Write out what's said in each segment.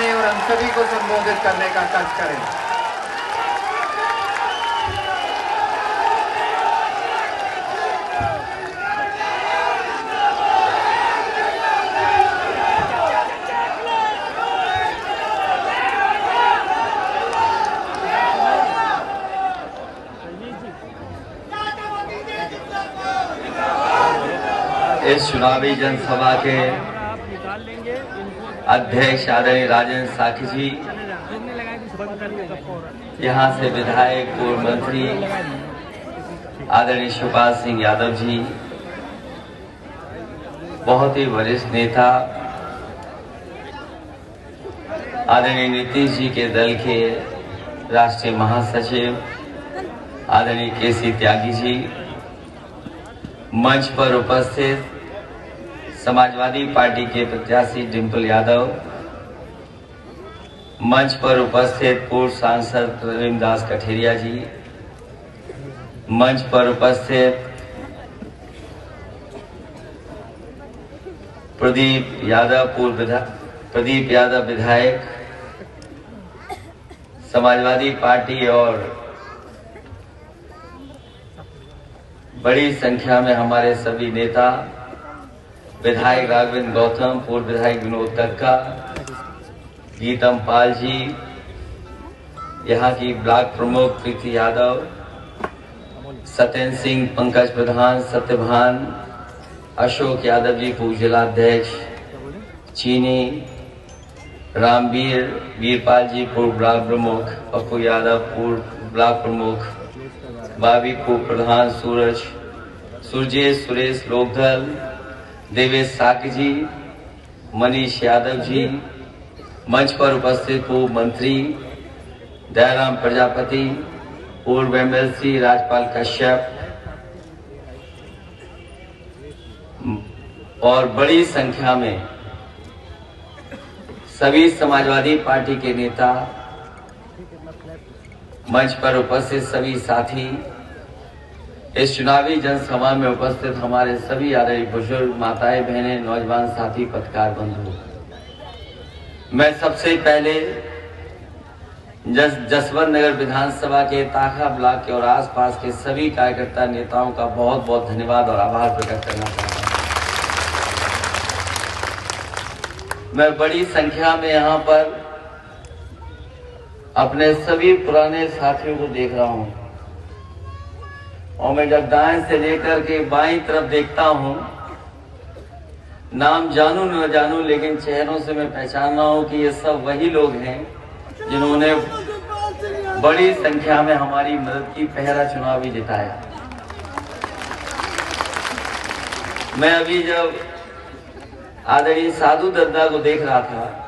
आए और हम सभी को संबोधित करने का कष्ट करें। इस चुनावी जनसभा के अध्यक्ष आदरणीय राजेंद्र साखी जी, यहाँ से विधायक पूर्व मंत्री आदरणीय शिवपाल सिंह यादव जी, बहुत ही वरिष्ठ नेता आदरणीय नीतीश जी के दल के राष्ट्रीय महासचिव आदरणीय केसी त्यागी जी, मंच पर उपस्थित समाजवादी पार्टी के प्रत्याशी डिंपल यादव, मंच पर उपस्थित पूर्व सांसद प्रवीण दास कठेरिया जी, मंच पर उपस्थित प्रदीप यादव विधायक, समाजवादी पार्टी और बड़ी संख्या में हमारे सभी नेता, विधायक राघवेंद्र गौतम, पूर्व विधायक विनोद कक्का, गीतम पाल जी, यहाँ की ब्लॉक प्रमुख प्रीति यादव, सत्येंद्र सिंह, पंकज प्रधान, सत्यभान, अशोक यादव जी, पूर्व जिलाध्यक्ष चीनी, रामवीर, वीरपाल जी, पूर्व ब्लॉक प्रमुख, पप्पू यादव, पूर्व ब्लॉक प्रमुख, बाबी पूर्व प्रधान, सुरजेश सुरेश लोकदल, देवेश साकी जी, मनीष यादव जी, मंच पर उपस्थित पूर्व मंत्री दयाराम प्रजापति, पूर्व एमएलसी राजपाल कश्यप और बड़ी संख्या में सभी समाजवादी पार्टी के नेता, मंच पर उपस्थित सभी साथी, इस चुनावी जनसभा में उपस्थित हमारे सभी आदरणीय बुजुर्ग, माताएं, बहनें, नौजवान साथी, पत्रकार बंधु, मैं सबसे पहले जसवंत नगर विधानसभा के ताखा ब्लॉक के और आसपास के सभी कार्यकर्ता नेताओं का बहुत बहुत धन्यवाद और आभार प्रकट करना चाहता हूं। मैं बड़ी संख्या में यहाँ पर अपने सभी पुराने साथियों को देख रहा हूं और मैं जब दाएं से लेकर के बाईं तरफ देखता हूं, नाम जानू न जानू लेकिन चेहरों से मैं पहचान रहा हूं कि ये सब वही लोग हैं जिन्होंने बड़ी संख्या में हमारी मदद की, पहला चुनाव भी जिताया। मैं अभी जब आदरणीय साधु दद्दा को देख रहा था,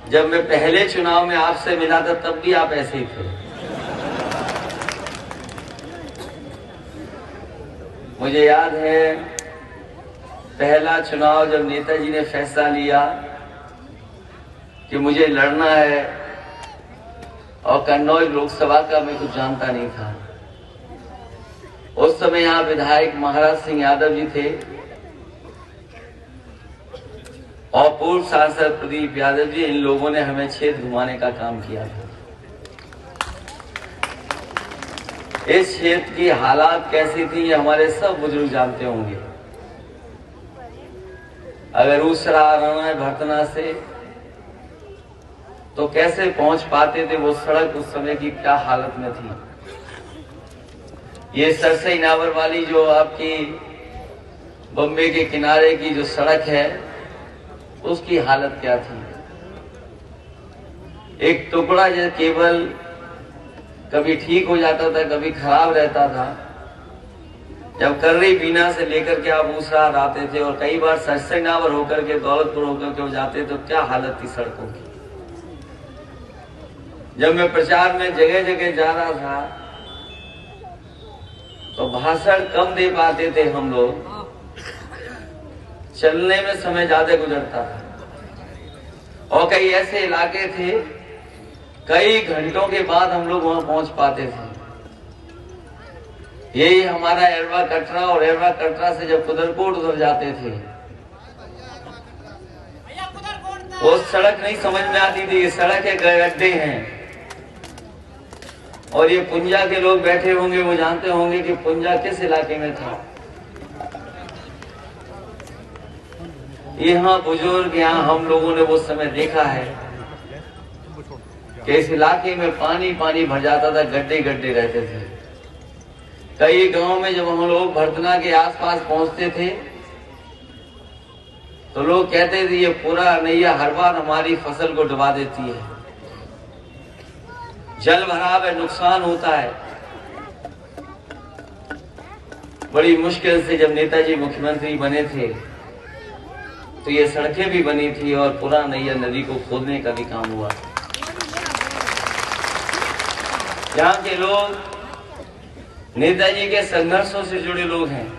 जब मैं पहले चुनाव में आपसे मिला था तब भी आप ऐसे ही थे। मुझे याद है पहला चुनाव जब नेताजी ने फैसला लिया कि मुझे लड़ना है और कन्नौज लोकसभा का मैं कुछ जानता नहीं था। उस समय यहाँ विधायक महाराज सिंह यादव जी थे और पूर्व सांसद प्रदीप यादव जी, इन लोगों ने हमें क्षेत्र घुमाने का काम किया था। इस क्षेत्र की हालात कैसी थी ये हमारे सब बुजुर्ग जानते होंगे। अगर उसरा आना है भरतना से तो कैसे पहुंच पाते थे, वो सड़क उस समय की क्या हालत में थी। ये सरसई नावर वाली जो आपकी बम्बे के किनारे की जो सड़क है उसकी हालत क्या थी। एक टुकड़ा जो केवल कभी ठीक हो जाता था, कभी खराब रहता था। जब कर्री बीना से लेकर के आप उसरात आते थे और कई बार सरसई नावर होकर के दौलतपुर होकर के जाते तो क्या हालत थी सड़कों की। जब मैं प्रचार में जगह जगह जा रहा था तो भाषण कम दे पाते थे हम लोग, चलने में समय ज्यादा गुजरता था और कई ऐसे इलाके थे कई घंटों के बाद हम लोग वहां पहुंच पाते थे। यही हमारा एरवा कटरा और एरवा कटरा से जब कुदरकोट उधर जाते थे वो सड़क नहीं समझ में आती थी, ये सड़क है गड्ढे हैं। और ये पुंजा के लोग बैठे होंगे, वो जानते होंगे कि पुंजा किस इलाके में था। यहाँ बुजुर्ग, यहाँ हम लोगों ने वो समय देखा है कि इस इलाके में पानी पानी भर जाता था, गड्ढे गड्ढे रहते थे। कई गांव में जब हम लोग भरतना के आसपास पहुंचते थे तो लोग कहते थे ये पूरा नैया हर बार हमारी फसल को डुबा देती है, जल भराव है, नुकसान होता है। बड़ी मुश्किल से जब नेताजी मुख्यमंत्री बने थे तो ये सड़कें भी बनी थी और पूरा नैया नदी को खोदने का भी काम हुआ। यहाँ के लोग नेताजी के संघर्षों से जुड़े लोग हैं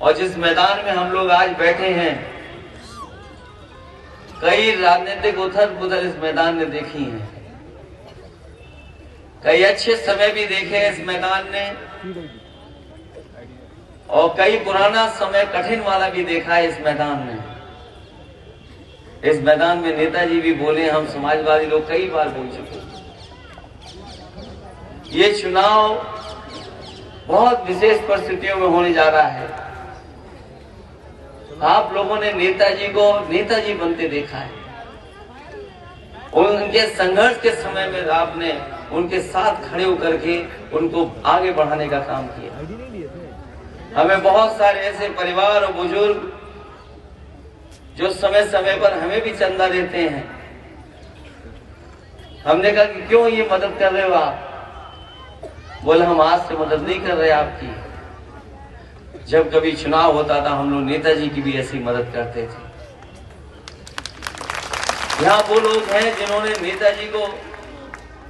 और जिस मैदान में हम लोग आज बैठे हैं, कई राजनीतिक उथल पुथल इस मैदान में देखी है, कई अच्छे समय भी देखे हैं इस मैदान ने और कई पुराना समय कठिन वाला भी देखा है इस मैदान में। इस मैदान में नेताजी भी बोले, हम समाजवादी लोग कई बार बोल चुके। ये चुनाव बहुत विशेष परिस्थितियों में होने जा रहा है। आप लोगों ने नेताजी को नेताजी बनते देखा है, उनके संघर्ष के समय में आपने उनके साथ खड़े होकर के उनको आगे बढ़ाने का काम किया। हमें बहुत सारे ऐसे परिवार और बुजुर्ग जो समय समय पर हमें भी चंदा देते हैं। हमने कहा कि क्यों ये मदद कर रहे हो आप? बोले हम आज से मदद नहीं कर रहे आपकी। जब कभी चुनाव होता था हम लोग नेताजी की भी ऐसी मदद करते थे। यहाँ वो लोग हैं जिन्होंने नेताजी को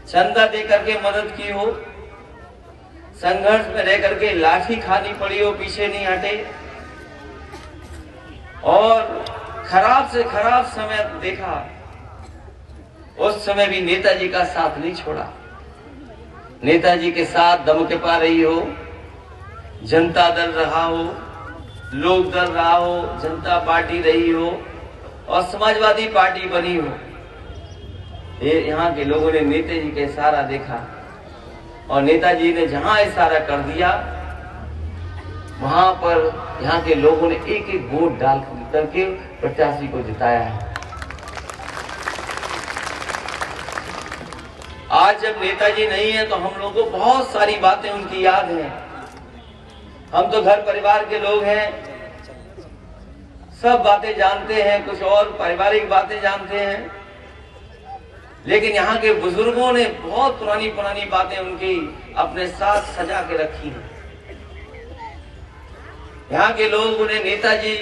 चंदा दे करके मदद की हो, संघर्ष में रह करके लाठी खानी पड़ी हो, पीछे नहीं हटे और खराब से खराब समय देखा, उस समय भी नेताजी का साथ नहीं छोड़ा। नेताजी के साथ दमकपा रही हो, जनता दल रहा हो, लोक दल रहा हो, जनता पार्टी रही हो और समाजवादी पार्टी बनी हो। ये यहाँ के लोगों ने नेताजी का इशारा देखा और नेताजी ने जहां इशारा कर दिया वहां पर यहाँ के लोगों ने एक एक वोट डाल करके प्रत्याशी को जिताया है। आज जब नेताजी नहीं है तो हम लोगों को बहुत सारी बातें उनकी याद हैं। हम तो घर परिवार के लोग हैं, सब बातें जानते हैं, कुछ और पारिवारिक बातें जानते हैं, लेकिन यहाँ के बुजुर्गों ने बहुत पुरानी पुरानी बातें उनकी अपने साथ सजा के रखी हैं। यहाँ के लोग उन्हें नेताजी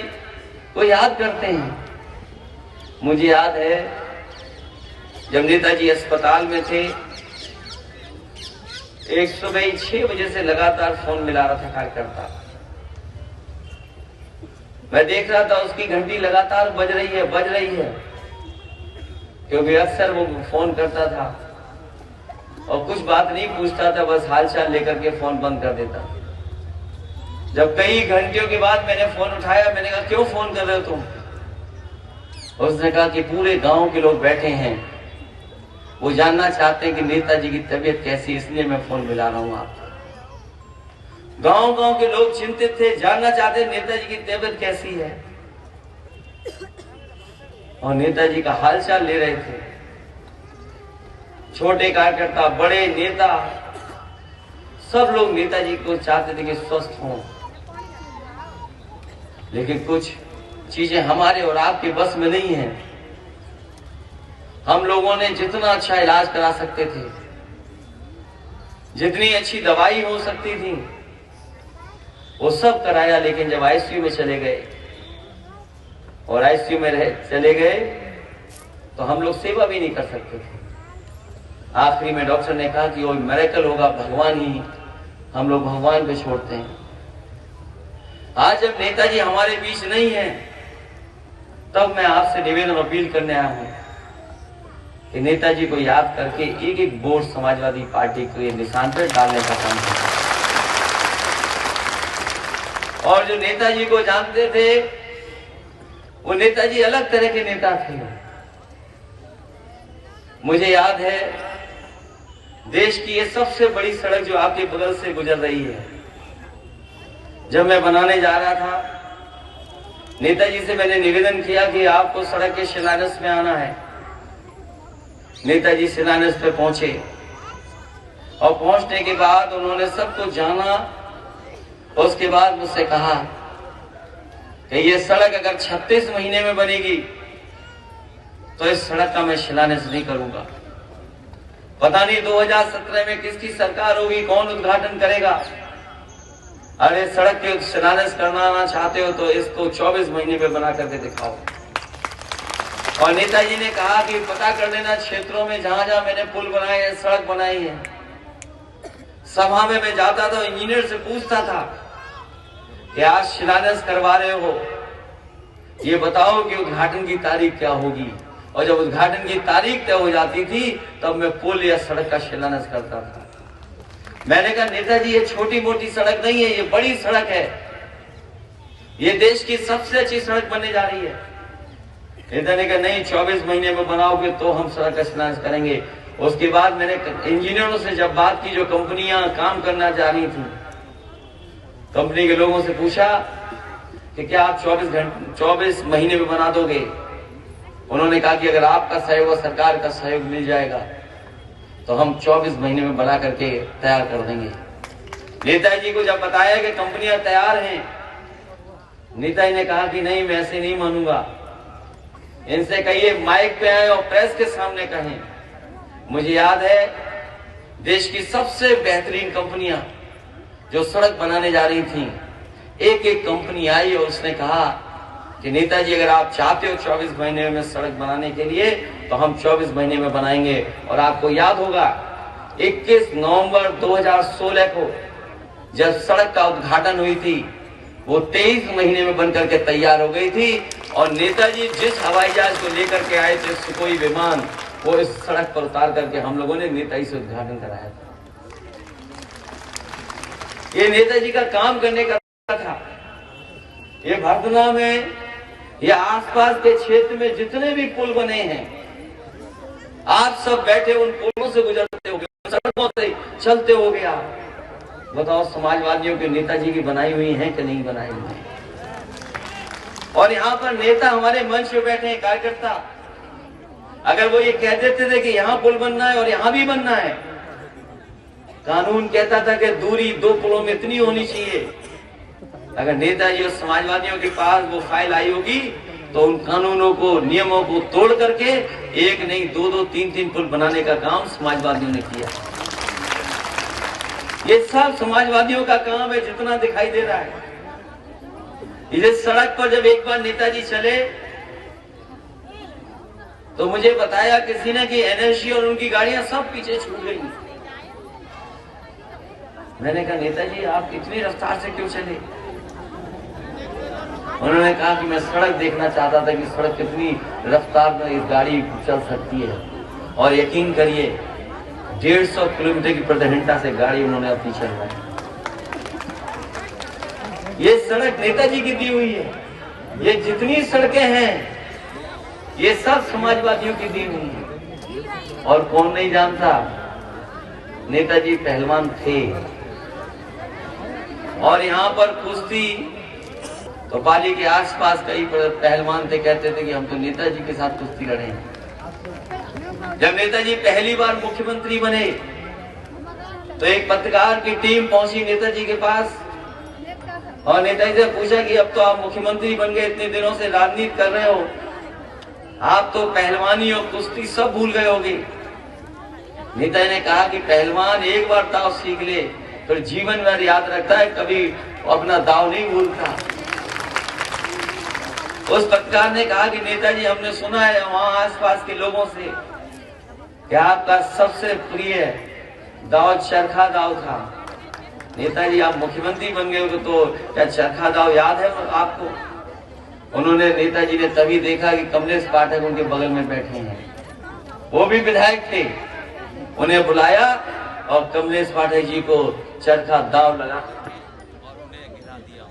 को याद करते हैं। मुझे याद है जब नेताजी अस्पताल में थे, एक सुबह 6 बजे से लगातार फोन मिला रहा था कार्यकर्ता। मैं देख रहा था उसकी घंटी लगातार बज रही है, क्योंकि अक्सर वो फोन करता था और कुछ बात नहीं पूछता था, बस हालचाल लेकर के फोन बंद कर देता। जब कई घंटियों के बाद मैंने फोन उठाया, मैंने कहा क्यों फोन कर रहे हो तुम? उसने कहा कि पूरे गांव के लोग बैठे हैं, वो जानना चाहते हैं कि नेताजी की तबीयत कैसी, इसलिए मैं फोन मिला रहा हूं आपको। गांव गांव के लोग चिंतित थे, जानना चाहते नेताजी की तबीयत कैसी है और नेताजी का हालचाल ले रहे थे। छोटे कार्यकर्ता, बड़े नेता, सब लोग नेताजी को चाहते थे कि स्वस्थ हों, लेकिन कुछ चीजें हमारे और आपके बस में नहीं है। हम लोगों ने जितना अच्छा इलाज करा सकते थे, जितनी अच्छी दवाई हो सकती थी, वो सब कराया, लेकिन जब आईसीयू में चले गए और आईसीयू में चले गए तो हम लोग सेवा भी नहीं कर सकते थे। आखिरी में डॉक्टर ने कहा कि वो मिरेकल होगा, भगवान ही, हम लोग भगवान पे छोड़ते हैं। आज जब नेताजी हमारे बीच नहीं है, तब मैं आपसे निवेदन अपील करने आया हूं कि नेताजी को याद करके एक एक वोट समाजवादी पार्टी के निशान पर डालने का काम करें। और जो नेताजी को जानते थे वो नेताजी अलग तरह के नेता थे। मुझे याद है देश की ये सबसे बड़ी सड़क जो आपके बगल से गुजर रही है, जब मैं बनाने जा रहा था नेताजी से मैंने निवेदन किया कि आपको सड़क के शिलान्यास में आना है। नेताजी शिलान्यास पे पहुंचे और पहुंचने के बाद उन्होंने सब कुछ जाना। उसके बाद मुझसे कहा कि ये सड़क अगर 36 महीने में बनेगी तो इस सड़क का मैं शिलान्यास नहीं करूंगा। पता नहीं 2017 में किसकी सरकार होगी, कौन उद्घाटन करेगा। अरे सड़क के शिलान्यास करना चाहते हो तो इसको 24 महीने में बना करके दिखाओ। और नेताजी ने कहा कि पता कर लेना क्षेत्रों में जहां जहां मैंने पुल बनाए हैं, सड़क बनाई है। सभा में मैं जाता था, इंजीनियर से पूछता था कि आज शिलान्यास करवा रहे हो, ये बताओ कि उद्घाटन की तारीख क्या होगी। और जब उद्घाटन की तारीख तय हो जाती थी तब मैं पुल या सड़क का शिलान्यास करता था। मैंने कहा नेताजी ये छोटी मोटी सड़क नहीं है, ये बड़ी सड़क है, ये देश की सबसे अच्छी सड़क बनने जा रही है। नेता ने कहा नहीं, 24 महीने में बनाओगे तो हम सड़क का शिलान्यास करेंगे। उसके बाद मैंने इंजीनियरों से जब बात की, जो कंपनियां काम करना जा रही थी, कंपनी के लोगों से पूछा कि क्या आप 24 महीने में बना दोगे। उन्होंने कहा कि अगर आपका सहयोग और सरकार का सहयोग मिल जाएगा तो हम 24 महीने में बना करके तैयार कर देंगे। नेताजी को जब बताया कि कंपनियां तैयार हैं, नेताजी ने कहा कि नहीं, मैं ऐसे नहीं मानूंगा, इनसे कहिए माइक पे आए और प्रेस के सामने कहें। मुझे याद है देश की सबसे बेहतरीन कंपनियां जो सड़क बनाने जा रही थी, एक एक कंपनी आई और उसने कहा कि नेताजी अगर आप चाहते हो 24 महीने में सड़क बनाने के लिए तो हम 24 महीने में बनाएंगे। और आपको याद होगा 21 नवंबर 2016 को जब सड़क का उद्घाटन हुई थी, वो 23 महीने में बनकर के तैयार हो गई थी। और नेताजी जिस हवाई जहाज को लेकर के आए थे, सुखोई विमान, वो इस सड़क पर उतार करके हम लोगों ने नेताजी से उद्घाटन कराया था। ये नेताजी का काम करने का था। ये भरदना में या आसपास के क्षेत्र में जितने भी पुल बने हैं, आप सब बैठे उन पुलों से गुजरते होगे, सड़कों से चलते होगे। आप बताओ समाजवादियों के नेताजी की बनाई हुई है कि नहीं बनाई हुई है। और यहाँ पर नेता हमारे मंच पे बैठे हैं, कार्यकर्ता, अगर वो ये कह देते थे कि यहाँ पुल बनना है और यहाँ भी बनना है, कानून कहता था कि दूरी 2 पुलों में इतनी होनी चाहिए। अगर नेताजी और समाजवादियों के पास वो फाइल आई होगी तो उन कानूनों को, नियमों को तोड़ करके 1 नहीं 2-2, 3-3 पुल बनाने का काम समाजवादियों ने किया। ये सब समाजवादियों का काम है जितना दिखाई दे रहा है। इस सड़क पर जब एक बार नेताजी चले तो मुझे बताया किसी ने कि एनएसजी और उनकी गाड़ियां सब पीछे छूट गई। मैंने कहा नेताजी आप इतनी रफ्तार से क्यों चले। उन्होंने कहा कि मैं सड़क देखना चाहता था कि सड़क कितनी रफ्तार में इस गाड़ी चल सकती है। और यकीन करिए 150 किलोमीटर की प्रति घंटा से गाड़ी उन्होंने अपनी चलवाई। ये सड़क नेताजी की दी हुई है। ये जितनी सड़कें हैं ये सब समाजवादियों की दी हुई है। और कौन नहीं जानता, नेताजी पहलवान थे। और यहाँ पर कुश्ती तो पाली के आसपास कई पहलवान थे, कहते थे कि हम तो नेताजी के साथ कुश्ती लड़े हैं। जब नेताजी पहली बार मुख्यमंत्री बने तो एक पत्रकार की टीम पहुंची नेताजी के पास और नेताजी से पूछा कि अब तो आप मुख्यमंत्री बन गए, इतने दिनों से राजनीति कर रहे हो, आप तो पहलवानी और कुश्ती सब भूल गए होगे। नेताजी ने कहा कि पहलवान एक बार दाव सीख ले फिर जीवन भर याद रखता है, कभी अपना दाव नहीं भूलता। उस पत्रकार ने कहा कि नेताजी हमने सुना है वहां आसपास के लोगों से कि आपका सबसे प्रिय दाव चरखा दाव था। नेताजी आप मुख्यमंत्री बन गए हो तो क्या चरखा दाव याद है आपको। उन्होंने नेताजी ने तभी देखा कि कमलेश पाठक उनके बगल में बैठे हैं, वो भी विधायक थे। उन्हें बुलाया और कमलेश पाठक जी को चरखा दाव लगा और उन्हें गिरा दिया।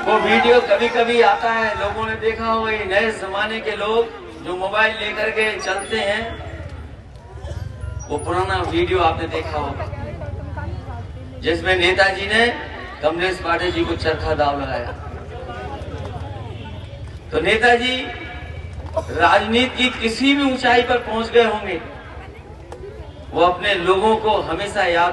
वो वीडियो कभी कभी आता है, लोगों ने देखा होगा, ये नए जमाने के लोग जो मोबाइल लेकर के चलते हैं, वो पुराना वीडियो आपने देखा होगा जिसमें नेताजी ने कम्युनिस्ट पार्टी जी को चरखा दाव लगाया। तो नेताजी राजनीति की किसी भी ऊंचाई पर पहुंच गए होंगे, वो अपने लोगों को हमेशा याद